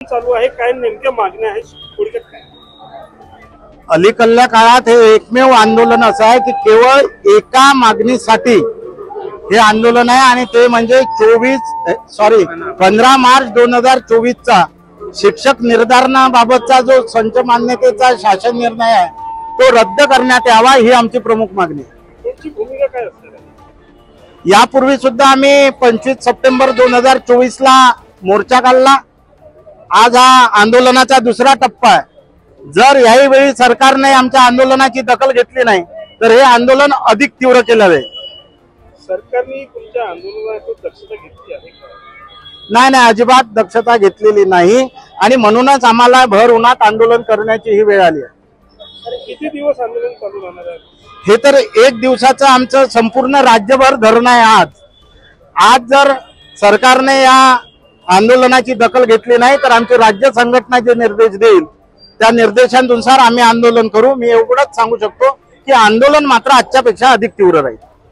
चालू आहे, काय नेमक्या मागण्या आहेत, थोडक्यात काय? अलीकडल्या काळात हे एकमेव आंदोलन असं आहे की केवळ एका मागणीसाठी हे आंदोलन आहे आणि ते म्हणजे 15 मार्च 2024 चा शिक्षक निर्धारणाबाबतचा जो संच मान्यतेचा शासन निर्णय आहे तो रद्द करण्यात यावा ही आमची प्रमुख मागणी आहे। तुमची भूमिका काय असणार आहे? यापूर्वी सुद्धा आम्ही 25 सप्टेंबर 2024 ला मोर्चा काढला। आज हा आंदोलनाचा दुसरा टप्पा आहे। जर याही वेळी सरकारने आमच्या आंदोलनाची दखल घेतली नाही तर हे आंदोलन अधिक तीव्र केलं जाईल। सरकारने तुमच्या आंदोलनाची दक्षता घेतली आहे का? नाही, अजिबात दक्षता घेतलेली नाही आणि म्हणूनच आम्हाला भर उन्हात आंदोलन करण्याची ही वेळ आली आहे। किती दिवस आंदोलन चालू राहणार आहे? हे तर एक दिवसाचं आमचं संपूर्ण राज्यभर धरणं आहे। आज जर सरकारने या आंदोलनाची दखल घेतली नाही तर आमची राज्य संघटना जे निर्देश देईल त्या निर्देशांनुसार आम्ही आंदोलन करू। मी एवढंच सांगू शकतो की आंदोलन मात्र आजच्यापेक्षा अधिक तीव्र राहील।